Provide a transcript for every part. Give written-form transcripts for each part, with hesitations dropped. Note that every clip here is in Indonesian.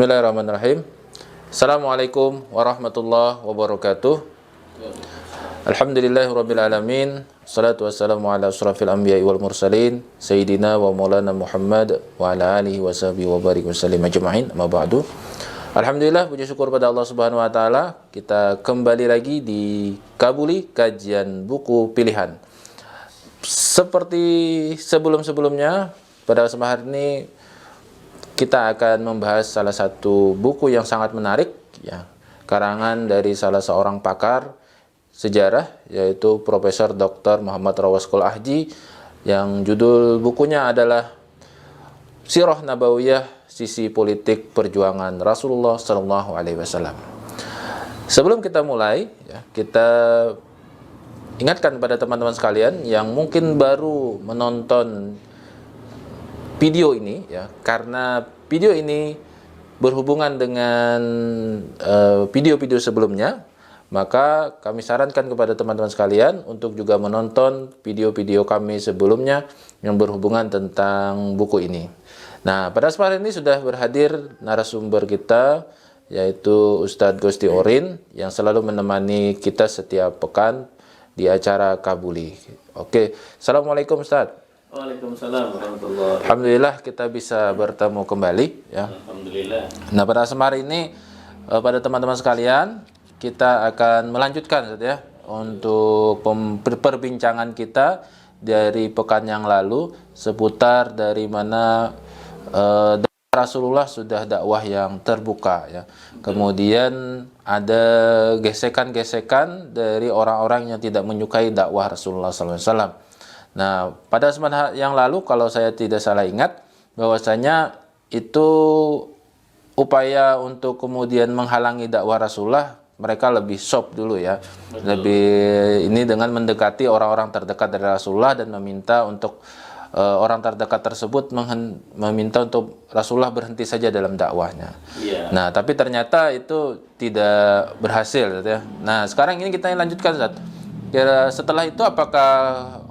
Bismillahirrahmanirrahim. Assalamualaikum warahmatullahi wabarakatuh. Alhamdulillahirabbil alamin. Salatu wassalamu ala asyrafil anbiya'i wal mursalin sayyidina wa maulana Muhammad wa ala alihi wa sahbihi wa barik wasallim ajma'in. Amma ba'du. Alhamdulillah, puji syukur pada Allah Subhanahu wa taala, kita kembali lagi di Kabuli kajian buku pilihan. Seperti sebelum-sebelumnya, pada kesempatan hari ini kita akan membahas salah satu buku yang sangat menarik, ya, karangan dari salah seorang pakar sejarah, yaitu Profesor Dr. Muhammad Rawasqul Ahji, yang judul bukunya adalah Sirah Nabawiyah, Sisi Politik Perjuangan Rasulullah Sallallahu Alaihi Wasallam. Sebelum kita mulai, ya, kita ingatkan pada teman-teman sekalian yang mungkin baru menonton video ini, ya, karena video ini berhubungan dengan video-video sebelumnya, maka kami sarankan kepada teman-teman sekalian untuk juga menonton video-video kami sebelumnya yang berhubungan tentang buku ini. Nah, pada kesempatan ini sudah berhadir narasumber kita, yaitu Ustadz Gusti Orin, yang selalu menemani kita setiap pekan di acara Kabuli. Oke, Assalamualaikum Ustadz. Waalaikumsalam warahmatullahi. Alhamdulillah kita bisa bertemu kembali, ya. Alhamdulillah. Nah, pada kesempatan ini pada teman-teman sekalian, kita akan melanjutkan, ya, untuk perbincangan kita dari pekan yang lalu seputar dari mana Rasulullah sudah dakwah yang terbuka, ya. Kemudian ada gesekan-gesekan dari orang-orang yang tidak menyukai dakwah Rasulullah SAW. Nah, pada kesempatan yang lalu, kalau saya tidak salah ingat, bahwasanya itu upaya untuk kemudian menghalangi dakwah Rasulullah, mereka lebih soft dulu, ya. Betul. Lebih ini dengan mendekati orang-orang terdekat dari Rasulullah dan meminta untuk orang terdekat tersebut meminta untuk Rasulullah berhenti saja dalam dakwahnya. Yeah. Nah, tapi ternyata itu tidak berhasil, ya. Nah, sekarang ini kita lanjutkan, Ustaz. Setelah itu apakah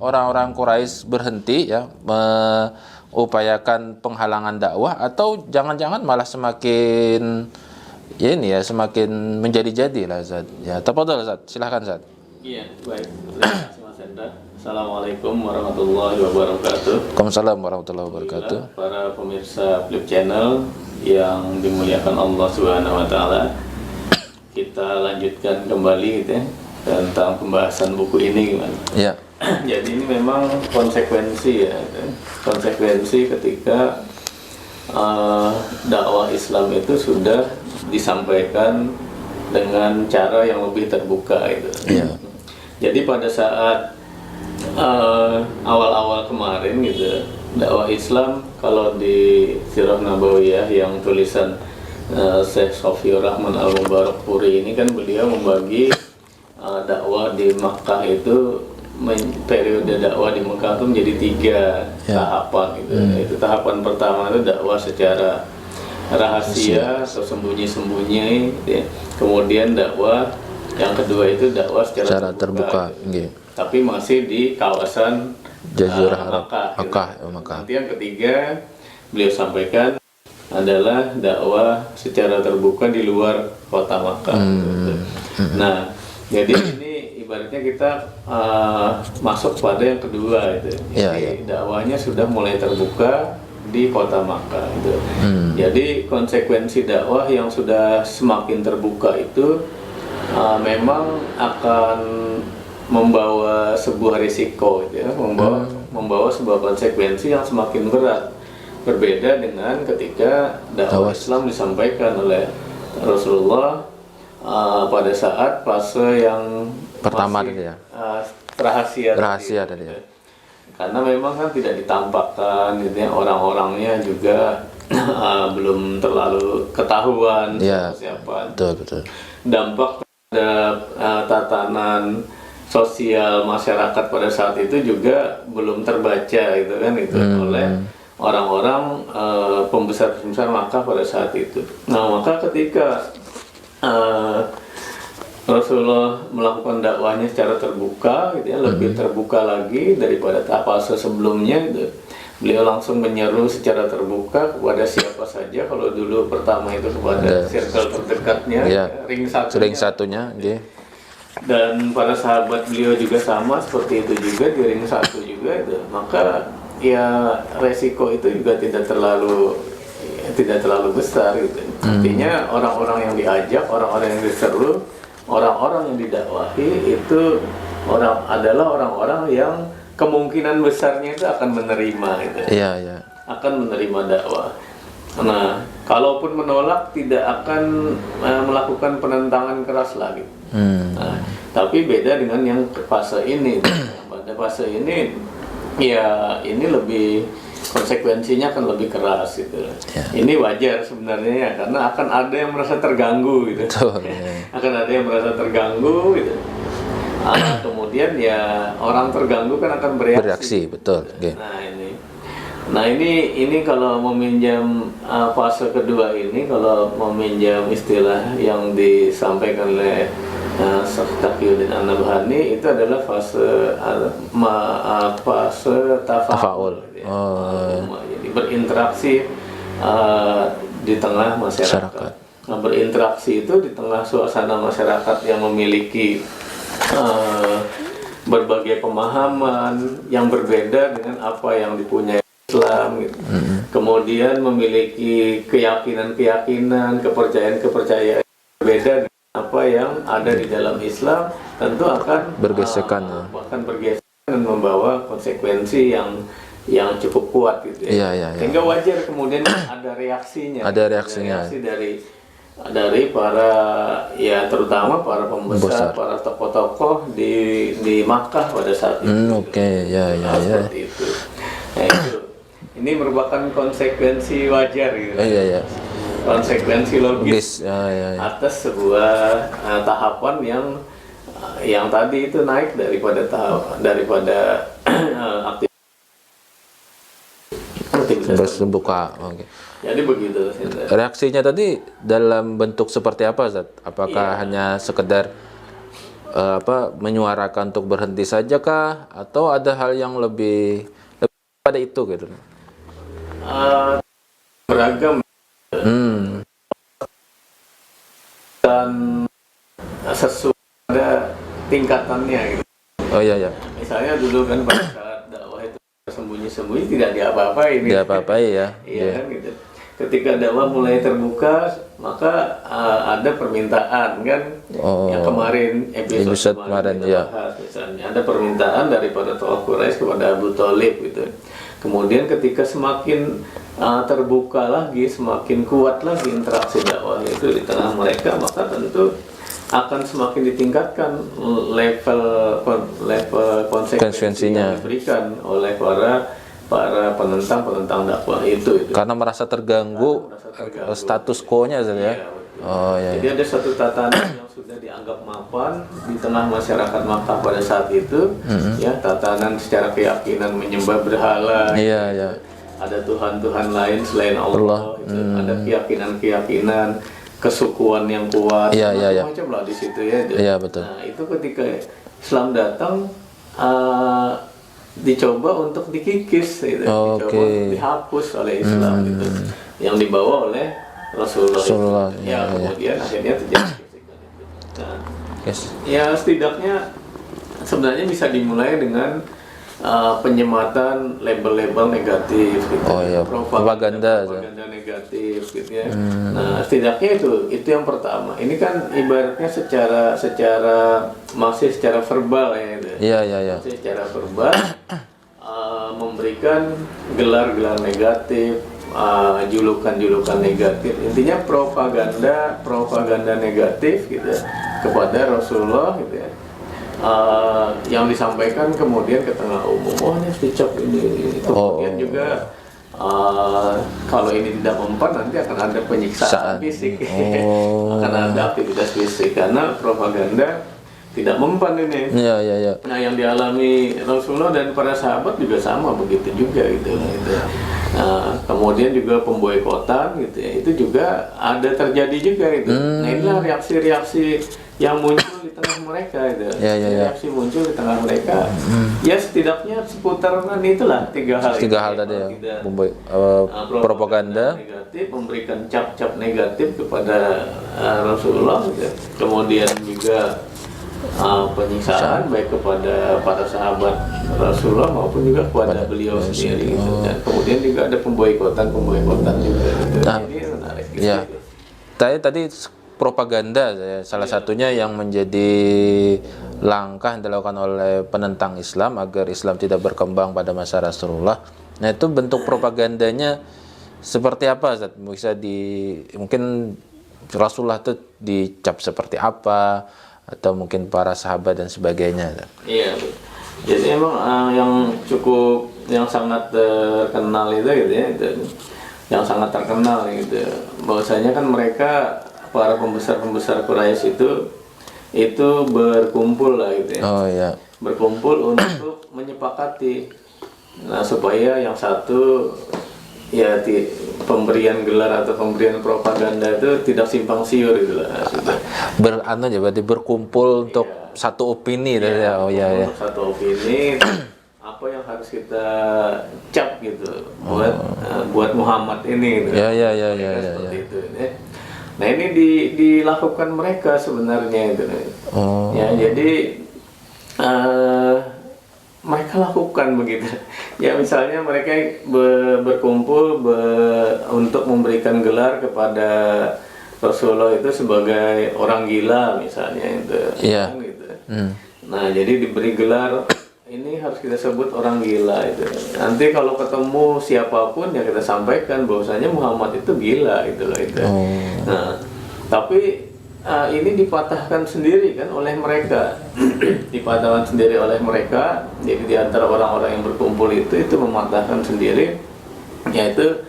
orang-orang Quraisy berhenti, ya, mengupayakan penghalangan dakwah, atau jangan-jangan malah semakin, ya ini, ya, semakin menjadi-jadi lah, Ustaz. Ya, tafadhol Ustaz, silakan Ustaz. Iya, baik. Terima kasih Mas Hendra. Assalamualaikum warahmatullahi wabarakatuh. Waalaikumsalam warahmatullahi wabarakatuh. Para pemirsa Flip Channel yang dimuliakan Allah Subhanahu wa taala. Kita lanjutkan kembali, gitu, ya, tentang pembahasan buku ini gimana? Ya. Jadi ini memang konsekuensi, ya, konsekuensi ketika dakwah Islam itu sudah disampaikan dengan cara yang lebih terbuka, itu. Ya. Jadi pada saat awal-awal kemarin, gitu, dakwah Islam kalau di Sirah Nabawiyah yang tulisan Syekh Sofiur Rahman Al-Mubarakpuri ini kan beliau membagi dakwah di Makkah itu, periode dakwah di Makkah itu menjadi 3 tahapan, gitu. Itu tahapan pertama itu dakwah secara rahasia atau sembunyi-sembunyi, gitu, ya. Kemudian dakwah yang kedua itu dakwah secara terbuka, gitu. Tapi masih di kawasan Jazirah Arab, Makkah, gitu. Makkah. Nanti yang ketiga beliau sampaikan adalah dakwah secara terbuka di luar kota Makkah, gitu. Nah, jadi ini ibaratnya kita masuk pada yang kedua, itu. Jadi dakwahnya sudah mulai terbuka di kota Makkah, gitu. Jadi konsekuensi dakwah yang sudah semakin terbuka itu memang akan membawa sebuah risiko, gitu, ya, membawa sebuah konsekuensi yang semakin berat. Berbeda dengan ketika dakwah Islam disampaikan oleh Rasulullah pada saat fase yang Pertama masih tadi, ya. rahasia tadi, ya. Karena memang kan tidak ditampakkan, gitu, ya, orang-orangnya juga belum terlalu ketahuan, Ya, siapa. betul. Dampak pada tatanan sosial masyarakat pada saat itu juga belum terbaca, gitu kan, itu oleh orang-orang pembesar-pembesar Makkah pada saat itu. Nah, maka ketika Rasulullah melakukan dakwahnya secara terbuka, gitu, ya, lebih terbuka lagi daripada tahap fase sebelumnya, gitu. beliau langsung menyeru secara terbuka kepada siapa saja. Kalau dulu pertama itu kepada circle terdekatnya, Iya. ring satunya, nggih. dan para sahabat beliau juga sama seperti itu juga, di ring satu juga itu. Maka ya resiko itu juga tidak terlalu besar gitu. Artinya orang-orang yang diajak, orang-orang yang diseru, orang-orang yang didakwahi itu adalah orang-orang yang kemungkinan besarnya itu akan menerima gitu. Iya, iya. Akan menerima dakwah. Nah, kalaupun menolak tidak akan melakukan penentangan keras lagi. Nah, tapi beda dengan yang fase ini. Pada fase ini ya ini lebih konsekuensinya akan lebih keras gitu. Ini wajar sebenarnya ya, karena akan ada yang merasa terganggu gitu. Betul, ya. Akan ada yang merasa terganggu gitu. Kemudian ya orang terganggu kan akan bereaksi. Betul, nggih. Nah ini kalau meminjam fase kedua ini, kalau meminjam istilah yang disampaikan oleh Syekh Taqiyuddin An-Nabhani, itu adalah fase tafaul. Jadi berinteraksi di tengah masyarakat. Nah, berinteraksi itu di tengah suasana masyarakat yang memiliki berbagai pemahaman yang berbeda dengan apa yang dipunyai Islam gitu. Kemudian memiliki keyakinan-keyakinan, kepercayaan-kepercayaan berbeda dengan apa yang ada di dalam Islam, tentu akan bergesekan, bahkan bergesekan dan membawa konsekuensi yang cukup kuat gitu ya. Sehingga wajar kemudian ada reaksinya. Ada reaksinya. Reaksi dari para, ya terutama para pembesar, para tokoh-tokoh di Makkah pada saat itu. Seperti itu. Nah, ini merupakan konsekuensi wajar gitu. Konsekuensi logis atas sebuah tahapan yang tadi itu naik daripada aktivitas terbuka. Jadi begitu. Reaksinya tadi dalam bentuk seperti apa, Ustaz? Apakah hanya sekedar menyuarakan untuk berhenti saja kah, atau ada hal yang lebih pada itu gitu? Beragam. Dan sesuai pada tingkatannya gitu. Misalnya dulu kan pada saat dakwah itu sembunyi-sembunyi, tidak diapa-apai ya. Iya kan gitu. Ketika dakwah mulai terbuka, maka ada permintaan kan, yang kemarin episode kemarin kita bahas, misalnya ada permintaan daripada tokoh Quraisy kepada Abu Thalib gitu. Kemudian ketika semakin terbuka lagi, semakin kuat lagi interaksi dakwah itu di tengah mereka, maka tentu akan semakin ditingkatkan level konsekuensi yang diberikan oleh para penentang dakwah itu. Karena merasa terganggu, status quo-nya ya. Jadi ada satu tatanan yang sudah dianggap mapan di tengah masyarakat Makkah pada saat itu, ya, tatanan secara keyakinan menyembah berhala. Ada Tuhan-Tuhan lain selain Allah. Ada keyakinan-keyakinan kesukuan yang kuat, macam lah di situ ya. Betul. Nah, itu ketika Islam datang, dicoba untuk dikikis gitu. Dicoba dihapus oleh Islam gitu, yang dibawa oleh Rasulullah. Kemudian akhirnya terjadi gesekan itu. Nah, ya setidaknya sebenarnya bisa dimulai dengan penyematan label-label negatif gitu. Propaganda negatif gitu ya. Nah, setidaknya itu yang pertama. Ini kan ibaratnya masih secara verbal ya gitu. Masih secara verbal memberikan gelar-gelar negatif, julukan-julukan negatif. Intinya propaganda negatif gitu kepada Rasulullah gitu ya. Yang disampaikan kemudian ke tengah umum, ini dicap ini. Kemudian juga kalau ini tidak mempan, nanti akan ada penyiksaan fisik. Akan ada aktivitas fisik karena propaganda tidak mempan ini. Nah, yang dialami Rasulullah dan para sahabat juga sama begitu juga gitu. Nah, kemudian juga pemboikotan gitu ya, itu juga ada terjadi juga itu. Nah, inilah reaksi-reaksi yang muncul di di tengah mereka itu. Ya, ya, ya. Reaksi muncul di tengah mereka. Ya setidaknya seputaran itulah tiga hal. Tiga hal tadi ya, propaganda, negatif, memberikan cap-cap negatif kepada Rasulullah, gitu. Kemudian juga penyiksaan baik kepada para sahabat Rasulullah maupun juga kepada beliau sendiri. Gitu. Dan kemudian juga ada pemboikotan juga. Gitu. Nah, ini menarik. Gitu. ya. Tadi propaganda salah satunya yang menjadi langkah yang dilakukan oleh penentang Islam agar Islam tidak berkembang pada masa Rasulullah. Nah, itu bentuk propagandanya seperti apa, Ustaz? Mungkin Rasulullah itu dicap seperti apa, atau mungkin para sahabat dan sebagainya. Iya, jadi emang yang sangat terkenal itu gitu ya, yang sangat terkenal gitu. Bahwasanya kan mereka para pembesar Quraisy itu berkumpul lah gitu ya. Oh iya. Berkumpul untuk menyepakati, nah supaya yang satu ya pemberian gelar atau pemberian propaganda itu tidak simpang siur gitu lah. Berarti berkumpul untuk satu opini ya. Oh iya ya. Untuk satu opini apa yang harus kita cap gitu buat Muhammad ini gitu. Ya. Seperti itu ya. Nah ini dilakukan mereka sebenarnya gitu. Oh. Ya jadi mereka lakukan begitu. Ya misalnya mereka berkumpul untuk memberikan gelar kepada Rasulullah itu sebagai orang gila misalnya itu. Iya. Kan, gitu. Nah jadi diberi gelar ini harus kita sebut orang gila itu. Nanti kalau ketemu siapapun ya kita sampaikan bahwasanya Muhammad itu gila gitu loh itu. Oh. Nah tapi ini dipatahkan sendiri kan oleh mereka. Dipatahkan sendiri oleh mereka. Jadi di antara orang-orang yang berkumpul itu mematahkan sendiri, yaitu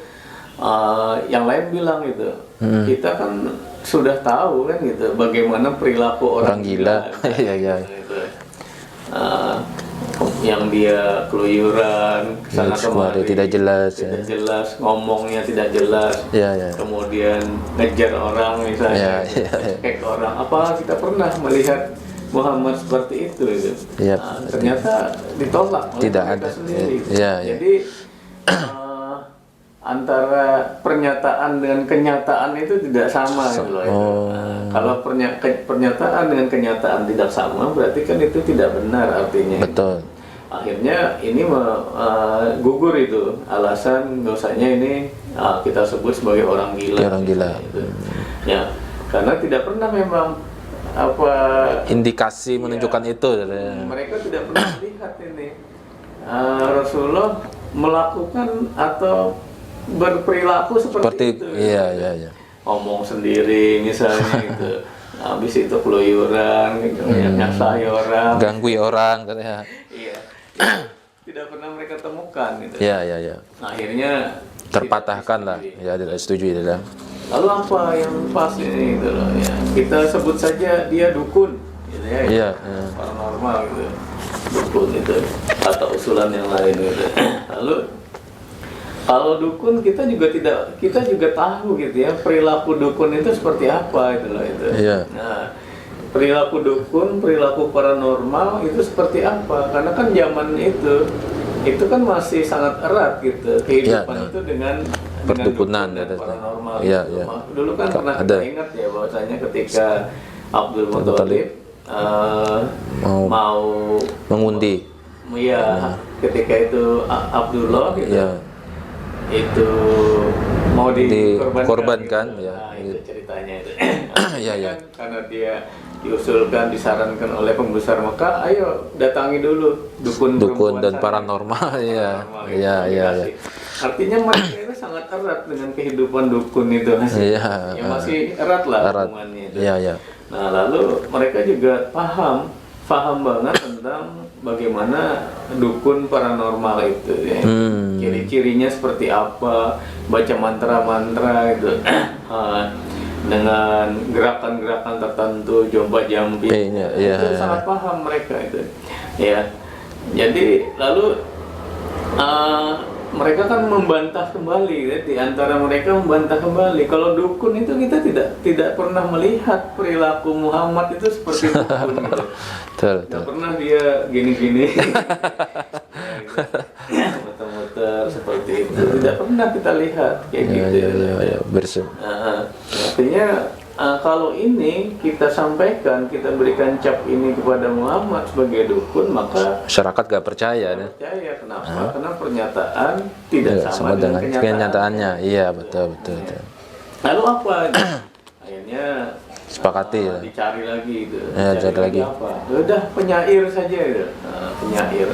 yang lain bilang gitu. Kita kan sudah tahu kan gitu bagaimana perilaku orang gila. Iya. Gitu. Yang dia keluyuran kesana kemari, tidak jelas, ngomongnya tidak jelas, kemudian ngejar orang misalnya, cek orang. Apa kita pernah melihat Muhammad seperti itu gitu? Nah, ternyata ditolak oleh mereka sendiri. Jadi antara pernyataan dengan kenyataan itu tidak sama gitu loh. Kalau pernyataan dengan kenyataan tidak sama, berarti kan itu tidak benar artinya. Betul. Akhirnya ini gugur itu alasan dosanya ini kita sebut sebagai orang gila. Orang gila. Gitu. Ya, karena tidak pernah memang indikasi menunjukkan itu. Mereka tidak pernah melihat ini Rasulullah melakukan atau berperilaku seperti itu. Iya. Ngomong sendiri misalnya gitu. Habis itu keluyuran, gitu, nyasai orang, ganggu orang katanya. Iya. Tidak pernah mereka temukan gitu. Iya. Akhirnya terpatahkan lah. Ya, tidak setuju itu. Lalu apa yang pas ini gitu loh ya. Kita sebut saja dia dukun gitu ya. Iya. Paranormal gitu. Dukun itu atau usulan yang lain gitu. Lalu kalau dukun kita juga tahu gitu ya perilaku dukun itu seperti apa gitu loh itu. Iya. Nah, perilaku dukun, perilaku paranormal itu seperti apa? Karena kan zaman itu kan masih sangat erat gitu kehidupan itu dengan perdukunan dan paranormal. Iya. Dulu kan pernah kita ingat ya bahwasanya ketika Abdul Muthalib mau mengundi. Iya, ketika itu Abdullah gitu. Iya. Itu mau dikorbankan gitu. ya. Nah, itu ceritanya itu. Iya. Karena dia disarankan oleh pembesar Mekah, ayo datangi dulu dukun dan paranormal. Iya. Artinya mereka itu sangat erat dengan kehidupan dukun itu masih. Iya. Ya masih erat lah hubungannya itu. Iya. Nah, lalu mereka juga paham banget tentang bagaimana dukun paranormal itu ya. Ciri-cirinya seperti apa, baca mantra-mantra gitu. Dengan gerakan-gerakan tertentu, jompa-jampi. Itu sangat paham mereka itu. Ya. Jadi lalu mereka kan membantah kembali, ya. Di antara mereka membantah kembali. Kalau dukun itu kita tidak pernah melihat perilaku Muhammad itu seperti dukun gitu. Betul, Tidak pernah dia gini-gini, muter-muter seperti itu. Tidak pernah kita lihat kayak gitu. Artinya kalau ini kita sampaikan, kita berikan cap ini kepada Muhammad sebagai dukun, maka masyarakat gak percaya. percaya. Kenapa? Karena pernyataan tidak sama dengan kenyataannya. Iya, betul. Lalu apa? Akhirnya Sepakati ya. dicari lagi itu. Ya, cari lagi. Apa? Udah penyair saja itu. Penyair.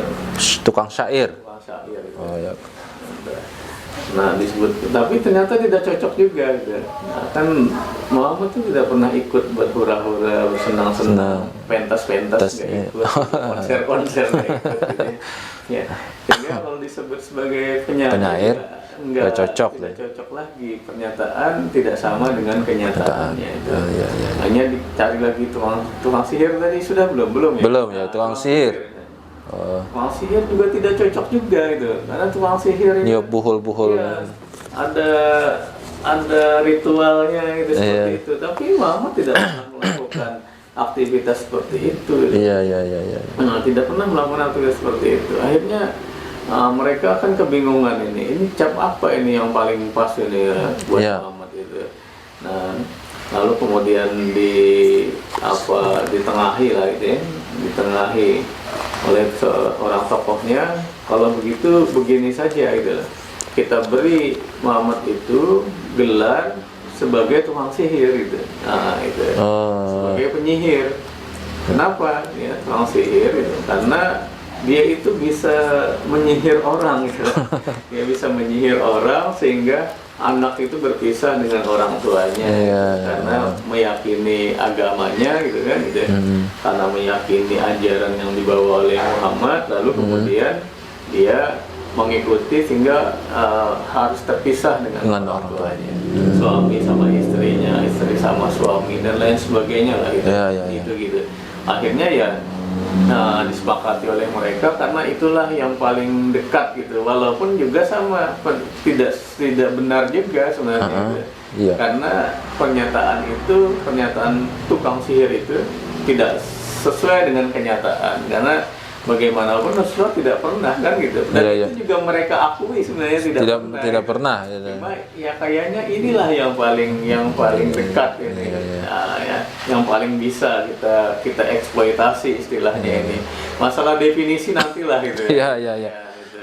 Tukang syair. Tukang syair. Itu. Oh ya. Nah disebut, tapi ternyata tidak cocok juga gitu. Nah, kan Muhammad itu tidak pernah ikut berhura-hura, bersenang-senang, pentas-pentas nggak ikut, konser-konser nggak ikut gitu. Ya, sehingga kalau disebut sebagai penyair nggak cocok lagi, pernyataan tidak sama dengan kenyataannya itu. Hanya dicari lagi tukang sihir tadi sudah belum ya? Belum ya, tukang sihir. Tukang sihir juga tidak cocok juga itu, karena tukang sihir ini buhul-buhul ya, ada ritualnya gitu seperti itu, tapi Muhammad tidak pernah melakukan aktivitas seperti itu. Iya. Nah, tidak pernah melakukan aktivitas seperti itu. Akhirnya mereka kan kebingungan ini cap apa ini yang paling pas ini ya, buat Muhammad itu. Nah, lalu kemudian ditengahi lah gitu ya, ditengahi oleh seorang tokohnya. Kalau begitu begini saja gitu, kita beri Muhammad itu gelar sebagai tukang sihir gitu. Nah itu sebagai penyihir. Kenapa ya tukang sihir itu? Karena dia itu bisa menyihir orang gitu. Dia bisa menyihir orang sehingga anak itu berpisah dengan orang tuanya karena meyakini agamanya gitu kan gitu. Karena meyakini ajaran yang dibawa oleh Muhammad, lalu kemudian dia mengikuti sehingga harus terpisah dengan orang tuanya. Suami sama istrinya, istri sama suami dan lain sebagainya lah gitu. Akhirnya ya disepakati oleh mereka karena itulah yang paling dekat gitu, walaupun juga sama tidak benar juga sebenarnya karena pernyataan tukang sihir itu tidak sesuai dengan kenyataan, karena bagaimanapun Rasulullah tidak pernah kan gitu, dan itu juga mereka akui sebenarnya tidak pernah. Cuma ya kayaknya inilah yang paling dekat ini, yang paling bisa kita eksploitasi istilahnya ini. Masalah definisi nantilah gitu ya. Gitu.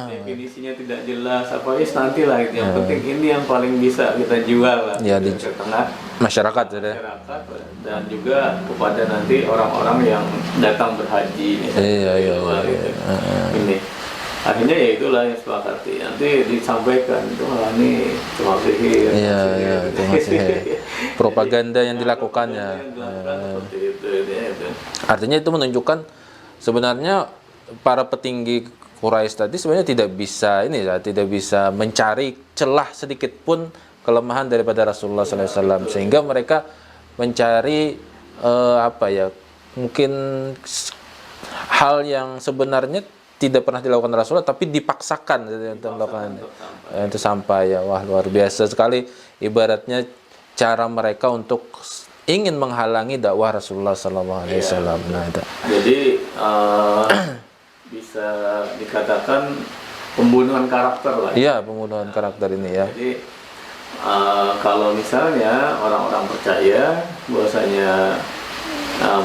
Definisinya tidak jelas nantilah gitu. Yang penting ini yang paling bisa kita jual lah di tengah masyarakat dan juga kepada nanti orang-orang yang datang berhaji ini. Akhirnya ya itulah yang sepakati. Nanti disampaikan itu ini cuma sihir. Propaganda yang dilakukannya. Artinya itu menunjukkan sebenarnya para petinggi Quraisy tadi sebenarnya tidak bisa mencari celah sedikit pun kelemahan daripada Rasulullah SAW, sehingga mereka mencari mungkin hal yang sebenarnya tidak pernah dilakukan Rasulullah tapi dipaksakan untuk melakukan itu sampai wah luar biasa sekali ibaratnya cara mereka untuk ingin menghalangi dakwah Rasulullah SAW. Jadi bisa dikatakan pembunuhan karakter lah. Iya, pembunuhan karakter ini ya. Jadi kalau misalnya orang-orang percaya bahwasanya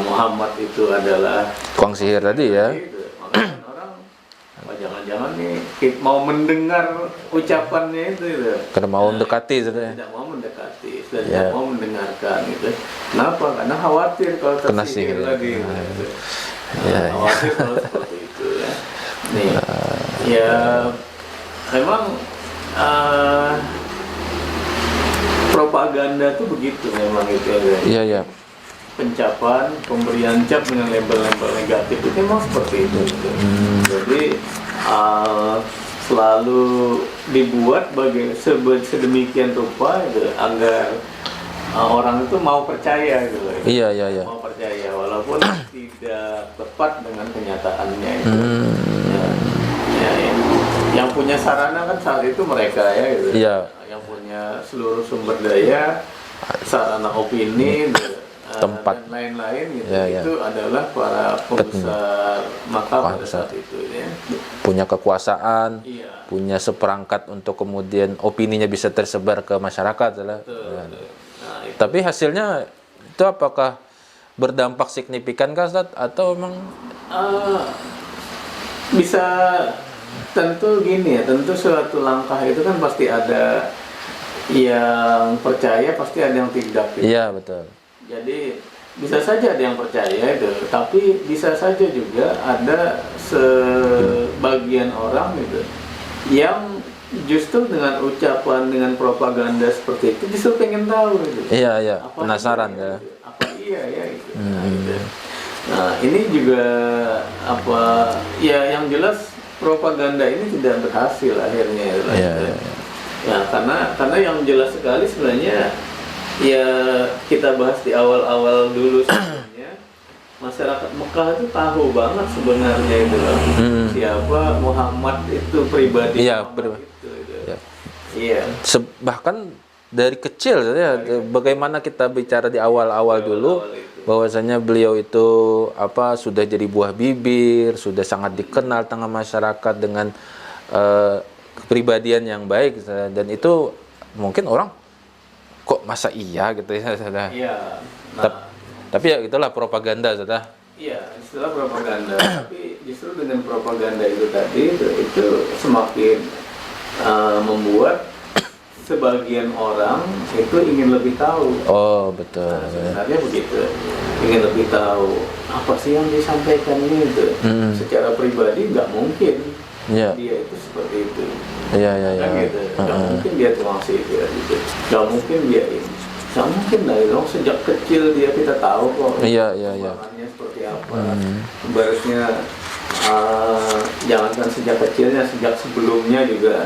Muhammad itu adalah tukang sihir tadi ya. Maka orang jangan-jangan nih mau mendengar ucapannya itu karena mau mendekati tidak mau mendekati, tidak mau mendengarkan gitu. Kenapa? Karena khawatir kalau tersihir lagi. Khawatir kalau seperti itu ya. Nih, ya memang propaganda tuh begitu memang itu ya. Iya. Pencapan, pemberian cap dengan label-label negatif itu memang seperti itu. Jadi selalu dibuat sedemikian rupa gitu, agar orang itu mau percaya gitu. Iya. Mau percaya walaupun tidak tepat dengan kenyataannya itu. Ya. yang punya sarana kan saat itu mereka ya gitu. Iya. Yang punya seluruh sumber daya, sarana opini, Tempat. dan lain-lain gitu. Ya, ya. Itu adalah para pembesar maka pada saat itu ya. Punya kekuasaan, Iya. punya seperangkat untuk kemudian opininya bisa tersebar ke masyarakat. Ya. Betul. Nah, itu. Tapi hasilnya itu apakah berdampak signifikan kah, Ustaz? Atau memang Bisa, tentu gini ya, tentu suatu langkah itu kan pasti ada yang percaya, pasti ada yang tidak gitu. iya betul. Jadi bisa saja ada yang percaya itu, tapi bisa saja juga ada sebagian orang gitu yang justru dengan ucapan, dengan propaganda seperti itu justru pengen tahu gitu. Iya, iya, Apa penasaran iya, ya. gitu. Apa iya ya gitu. Nah, ini juga apa ya, yang jelas propaganda ini tidak berhasil akhirnya ya. Iya, iya. Ya, karena yang jelas sekali sebenarnya ya, kita bahas di awal-awal dulu sebenarnya masyarakat Mekah itu tahu banget sebenarnya itu loh. Siapa Muhammad itu pribadi. Iya, Muhammad itu. Iya. Iya. Bahkan dari kecil ya, bagaimana kita bicara di awal-awal dulu bahwasanya beliau itu sudah jadi buah bibir, sudah sangat dikenal tengah masyarakat dengan kepribadian yang baik, dan itu mungkin orang kok masa iya gitu ya, saudara. Iya. Nah, Tapi ya itulah propaganda, saudara. iya, istilah propaganda. Tapi justru dengan propaganda itu tadi itu semakin membuat sebagian orang itu ingin lebih tahu. Oh betul. Nah, sebenarnya begitu, ingin lebih tahu apa sih yang disampaikan ini itu. Secara pribadi nggak mungkin Iya. dia itu seperti itu. Iya, iya, iya. Kan gitu. Nggak mungkin dia tukang sihir gitu. Nggak mungkin dia ini. Nggak mungkin lah, dong sejak kecil kita tahu kok. Iya, iya, iya. Perkembangannya seperti apa. Barisnya jangankan sejak kecilnya, sejak sebelumnya juga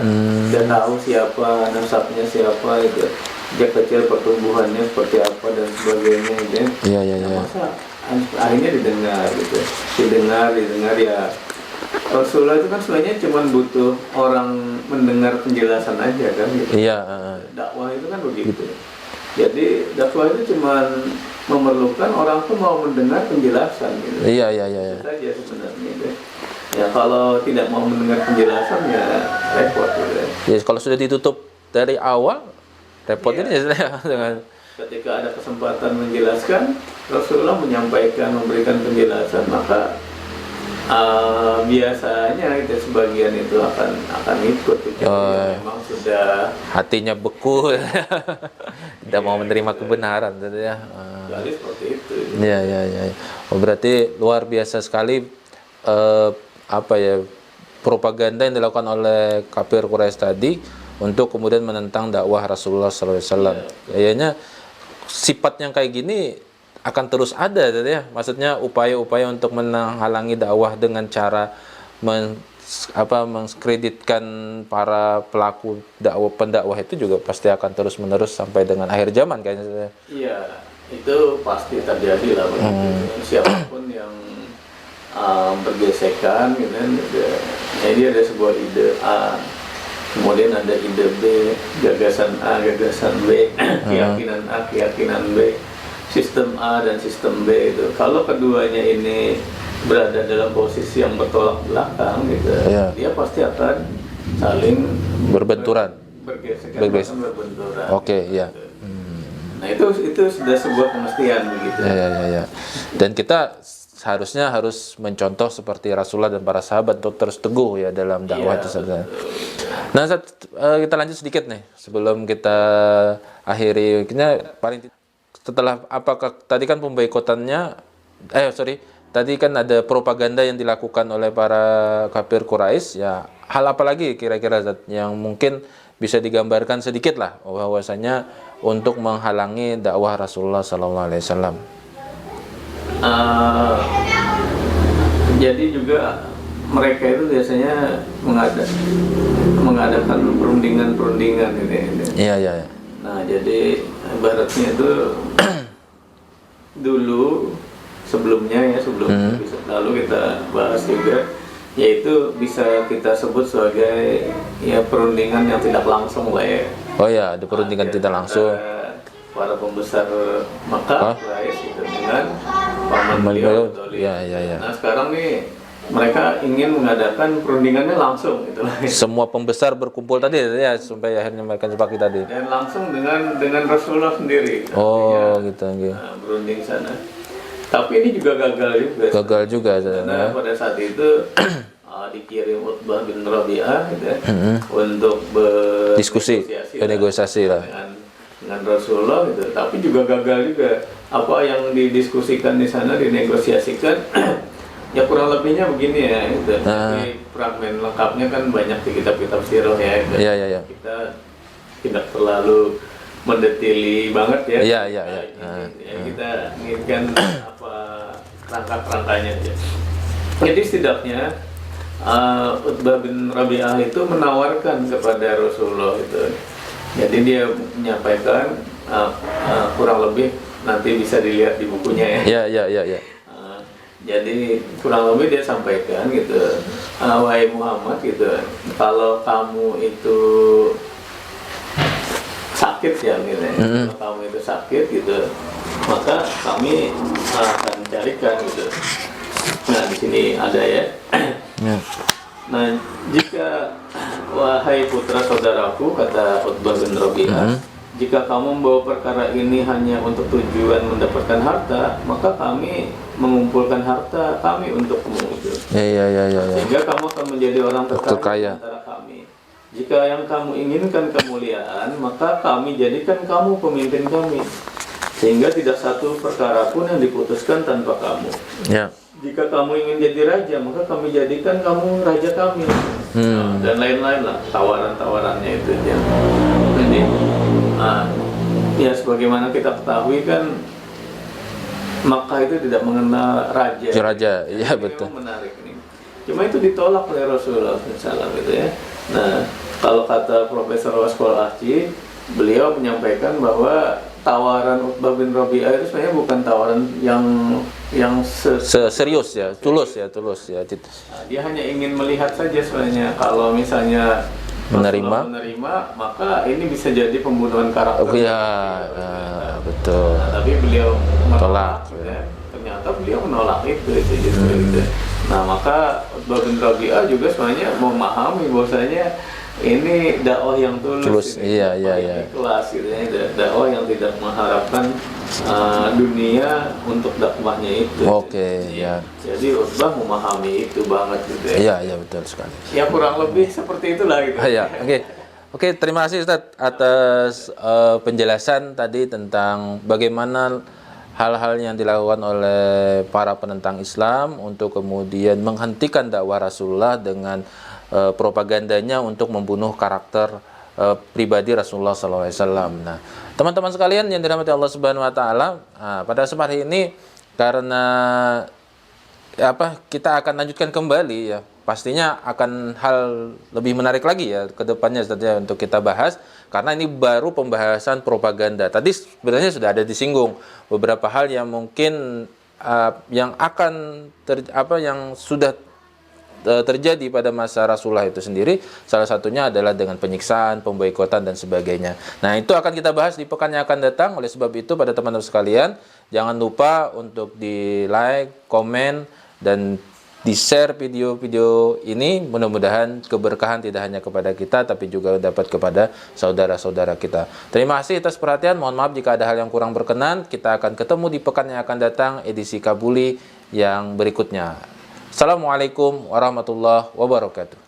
dia tahu siapa, nasabnya siapa itu. Sejak kecil pertumbuhannya seperti apa dan sebagainya gitu. Iya, iya, iya. Masa akhirnya didengar gitu. Didengar ya. Rasulullah itu kan sebenarnya cuma butuh orang mendengar penjelasan aja kan gitu. Iya, Dakwah itu kan begitu. Jadi dakwah itu cuma memerlukan orang tuh mau mendengar penjelasan gitu. iya, iya, iya. Itu saja sebenarnya gitu. Ya kalau tidak mau mendengar penjelasan ya repot gitu. Ya, kalau sudah ditutup dari awal, repot Iya. ini ya dengan Ketika ada kesempatan menjelaskan, Rasulullah menyampaikan, memberikan penjelasan, maka biasanya itu sebagian itu akan ikut gitu. Memang sudah hatinya beku, tidak mau menerima kebenaran, gitu ya. kali seperti itu. Iya, iya, iya. Oh, berarti luar biasa sekali propaganda yang dilakukan oleh kafir Quraisy tadi untuk kemudian menentang dakwah Rasulullah SAW. Kayaknya sifat yang kayak gini akan terus ada, gitu ya. Maksudnya upaya-upaya untuk menghalangi dakwah dengan cara mengkreditkan para pelaku pendakwah itu juga pasti akan terus menerus sampai dengan akhir zaman kayaknya. Iya, itu pasti terjadi lah begitu. Siapapun yang bergesekan gitu kan, jadi ada sebuah ide A, kemudian ada ide B, gagasan A, gagasan B, keyakinan A, keyakinan B, sistem A dan sistem B itu. Kalau keduanya ini berada dalam posisi yang bertolak belakang gitu, dia pasti akan saling berbenturan. berbenturan. Oke, iya. Nah itu sudah sebuah kemestian begitu. Ya. Dan kita seharusnya harus mencontoh seperti Rasulullah dan para sahabat untuk terus teguh ya dalam dakwah itu saja. Nah, kita lanjut sedikit nih sebelum kita akhiri. Setelah apakah tadi kan pemboikotannya tadi kan ada propaganda yang dilakukan oleh para kafir Quraisy, ya hal apa lagi kira-kira yang mungkin bisa digambarkan sedikit lah bahwasanya untuk menghalangi dakwah Rasulullah SAW. Jadi juga mereka itu biasanya mengadakan perundingan ini. Iya. Nah, jadi ibaratnya itu dulu sebelum episode lalu kita bahas juga, yaitu bisa kita sebut sebagai ya perundingan yang tidak langsung lah ya. Oh ya, ada perundingan tidak langsung. Para pembesar Makkah Quraisy gitu dengan paman beliau Abdul Thalib. Ya. Nah sekarang nih mereka ingin mengadakan perundingannya langsung gitu lah. Semua pembesar berkumpul tadi ya sampai akhirnya mereka sepakat tadi. Dan langsung dengan Rasulullah sendiri. Oh gitu. Nah, berunding sana. Tapi ini juga gagal juga. Gagal juga. Karena pada saat itu dikirim Utbah bin Rabi'ah gitu ya, untuk diskusi, negosiasi lah dengan Rasulullah gitu. Tapi juga gagal juga. Apa yang didiskusikan di sana, dinegosiasikan ya kurang lebihnya begini ya gitu. Tapi fragmen lengkapnya kan banyak di kitab-kitab sirah ya gitu. Iya. Kita tidak terlalu mendetili banget ya. Iya. Kita inginkan apa kerangka-kerangkanya aja. Jadi setidaknya Utbah bin Rabi'ah itu menawarkan kepada Rasulullah itu. Jadi dia menyampaikan kurang lebih nanti bisa dilihat di bukunya ya. Iya. Jadi kurang lebih dia sampaikan gitu, wahai Muhammad gitu, kalau kamu itu sakit ya gitu, kalau kamu itu sakit gitu, maka kami akan carikan gitu. Nah di sini ada ya. Nah jika wahai putra saudaraku, kata Utbah bin Rabi'ah, jika kamu membawa perkara ini hanya untuk tujuan mendapatkan harta, maka kami mengumpulkan harta kami untukmu gitu. Iya. Sehingga kamu akan menjadi orang terkaya Terkaya. antara kami. Jika yang kamu inginkan kemuliaan, maka kami jadikan kamu pemimpin kami. Sehingga tidak satu perkara pun yang diputuskan tanpa kamu. Ya. Jika kamu ingin jadi raja, maka kami jadikan kamu raja kami. Nah, dan lain-lain lah tawaran-tawarannya itu ya. Jadi, ya sebagaimana kita ketahui kan, Makkah itu tidak mengenal raja. Raja, iya betul. Menarik nih. Cuma itu ditolak oleh Rasulullah SAW gitu ya. Nah, kalau kata Profesor Waspol Ahci, beliau menyampaikan bahwa tawaran Utbah bin Rabi'ah itu sebenarnya bukan tawaran yang serius ya, tulus ya. Nah, dia hanya ingin melihat saja sebenarnya kalau misalnya menerima, maka ini bisa jadi pembunuhan karakter. Oh iya, betul. Nah, tapi beliau tolak. Ya. Ternyata beliau menolak itu. Nah, maka Utbah bin Rabi'ah juga sebenarnya memahami bahwasanya ini dakwah yang tulus. Iya. Ikhlas gitu ya, dakwah yang tidak mengharapkan dunia untuk dakwahnya itu. Oke, ya. Jadi Utbah memahami itu banget gitu ya. Iya, betul sekali. Ya kurang lebih seperti itulah gitu. Ya, Oke, terima kasih Ustadz atas penjelasan tadi tentang bagaimana hal-hal yang dilakukan oleh para penentang Islam untuk kemudian menghentikan dakwah Rasulullah dengan propagandanya untuk membunuh karakter pribadi Rasulullah SAW. Nah, teman-teman sekalian yang dirahmati Allah Subhanahu Wa Taala, pada kesempatan ini karena kita akan lanjutkan kembali ya, pastinya akan hal lebih menarik lagi ya ke depannya saja untuk kita bahas, karena ini baru pembahasan propaganda. Tadi sebenarnya sudah ada disinggung beberapa hal yang mungkin yang akan yang sudah terjadi pada masa Rasulullah itu sendiri. Salah satunya adalah dengan penyiksaan, pemboikotan dan sebagainya. Nah, itu akan kita bahas di pekan yang akan datang. Oleh sebab itu pada teman-teman sekalian, jangan lupa untuk di like, komen dan di-share video-video ini. Mudah-mudahan keberkahan tidak hanya kepada kita, tapi juga dapat kepada saudara-saudara kita. Terima kasih atas perhatian. Mohon maaf jika ada hal yang kurang berkenan. Kita akan ketemu di pekan yang akan datang, edisi Kabuli yang berikutnya. Assalamualaikum warahmatullahi wabarakatuh.